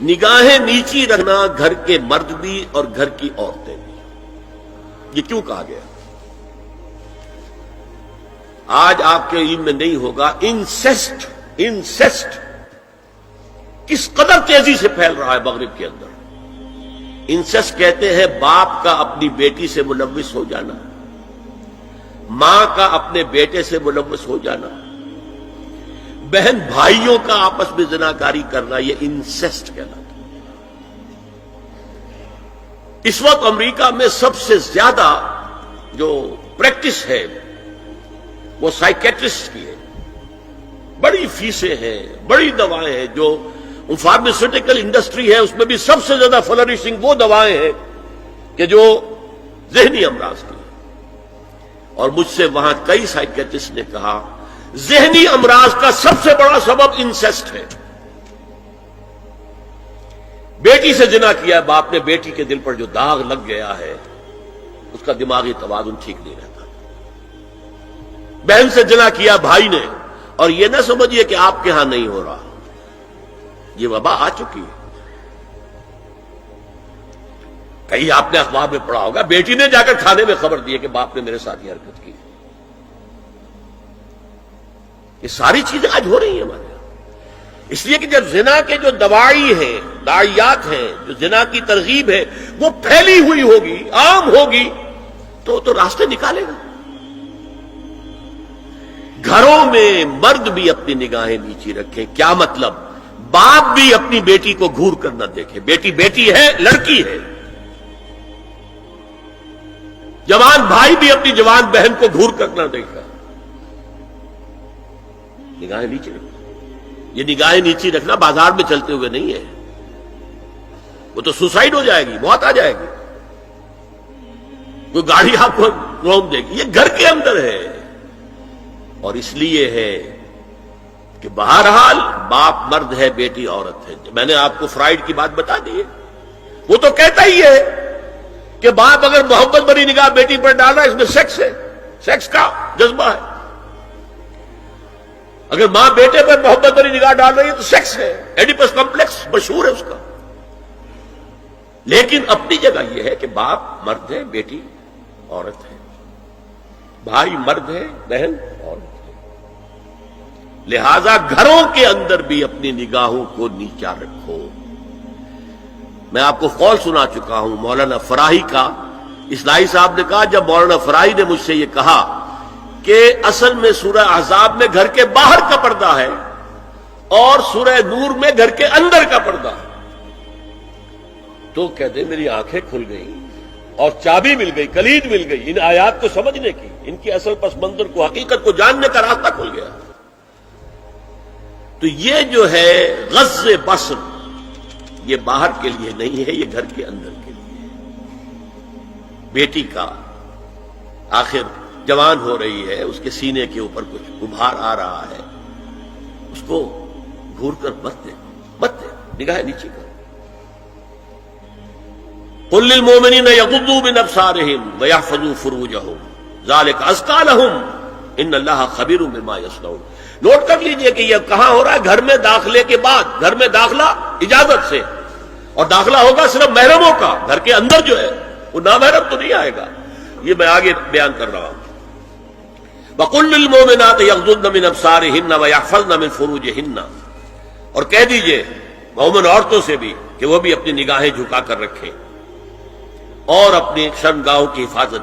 نگاہیں نیچی رکھنا گھر کے مرد بھی اور گھر کی عورتیں بھی. یہ کیوں کہا گیا؟ آج آپ کے علم میں نہیں ہوگا انسیسٹ کس قدر تیزی سے پھیل رہا ہے مغرب کے اندر. انسیسٹ کہتے ہیں باپ کا اپنی بیٹی سے ملوث ہو جانا، ماں کا اپنے بیٹے سے ملوث ہو جانا، بہن بھائیوں کا آپس میں زناکاری کرنا، یہ انسیسٹ کہلاتا ہے. اس وقت امریکہ میں سب سے زیادہ جو پریکٹس ہے وہ سائیکیٹرسٹ کی ہے. بڑی فیسیں ہیں، بڑی دوائیں ہیں. جو فارماسیوٹیکل انڈسٹری ہے اس میں بھی سب سے زیادہ فلرشنگ وہ دوائیں ہیں کہ جو ذہنی امراض کی. اور مجھ سے وہاں کئی سائیکیٹرسٹ نے کہا ذہنی امراض کا سب سے بڑا سبب انسیسٹ ہے. بیٹی سے زنا کیا ہے باپ نے، بیٹی کے دل پر جو داغ لگ گیا ہے اس کا دماغی توازن ٹھیک نہیں رہتا. بہن سے زنا کیا بھائی نے، اور یہ نہ سمجھیے کہ آپ کے ہاں نہیں ہو رہا، یہ وبا آ چکی ہے. کہیں آپ نے اخبار میں پڑھا ہوگا بیٹی نے جا کر کھانے میں خبر دی کہ باپ نے میرے ساتھ یہ حرکت کی. یہ ساری چیزیں آج ہو رہی ہیں ہمارے یہاں. اس لیے کہ جب زنا کے جو دوائی ہیں، داعیات ہیں، جو زنا کی ترغیب ہے وہ پھیلی ہوئی ہوگی، عام ہوگی، تو راستے نکالے گا. گھروں میں مرد بھی اپنی نگاہیں نیچی رکھیں. کیا مطلب؟ باپ بھی اپنی بیٹی کو گھور کر نہ دیکھے. بیٹی بیٹی ہے، لڑکی ہے. جوان بھائی بھی اپنی جوان بہن کو گھور کر نہ دیکھا. نگاہیں نیچی رکھنا. یہ نگاہیں نیچی رکھنا بازار میں چلتے ہوئے نہیں ہے. وہ تو سوسائڈ ہو جائے گی، موت آ جائے گی. کوئی گاڑی آپ کو روک دے گی. یہ گھر کے اندر ہے. اور اس لیے ہے کہ بہرحال باپ مرد ہے، بیٹی عورت ہے. میں نے آپ کو فرائیڈ کی بات بتا دی ہے. وہ تو کہتا ہی ہے کہ باپ اگر محبت بھری نگاہ بیٹی پر ڈال رہا ہے اس میں سیکس ہے، سیکس کا جذبہ ہے. اگر ماں بیٹے پر محبت بھری نگاہ ڈال رہی ہے تو سیکس ہے. ایڈیپس کمپلیکس مشہور ہے اس کا. لیکن اپنی جگہ یہ ہے کہ باپ مرد ہے، بیٹی عورت ہے، بھائی مرد ہے، بہن عورت ہے. لہذا گھروں کے اندر بھی اپنی نگاہوں کو نیچا رکھو. میں آپ کو قول سنا چکا ہوں مولانا فراہی کا. اصلاحی صاحب نے کہا جب مولانا فراہی نے مجھ سے یہ کہا کہ اصل میں سورہ احزاب میں گھر کے باہر کا پردہ ہے اور سورہ نور میں گھر کے اندر کا پردہ ہے، تو کہتے میری آنکھیں کھل گئیں اور چابی مل گئی، کلید مل گئی ان آیات کو سمجھنے کی، ان کی اصل پس منظر کو، حقیقت کو جاننے کا راستہ کھل گیا. تو یہ جو ہے غض بصر یہ باہر کے لیے نہیں ہے، یہ گھر کے اندر کے لیے. بیٹی کا آخر جوان ہو رہی ہے، اس کے سینے کے اوپر کچھ غبار آ رہا ہے، اس کو گھور کر مت دے، نگاہ نیچی کر. قل للمؤمنین یغضوا من ابصارہم ویحفظوا فروجہم ذلک ازکی لہم ان اللہ خبیر بما یصنعون. نوٹ کر لیجئے کہ یہ کہاں ہو رہا ہے؟ گھر میں داخلے کے بعد. گھر میں داخلہ اجازت سے، اور داخلہ ہوگا صرف محرموں کا. گھر کے اندر جو ہے وہ نامحرم تو نہیں آئے گا. یہ میں آگے بیان کر رہا ہوں. وَقُلْ لِلْمُؤْمِنَاتِ يَغْضُضْنَ مِنْ أَبْصَارِهِنَّ وَيَحْفَظْنَ مِنْ فُرُوجِهِنَّ. اور کہہ دیجئے مومن عورتوں سے بھی کہ وہ بھی اپنی نگاہیں جھکا کر رکھیں اور اپنی شرمگاہوں کی حفاظت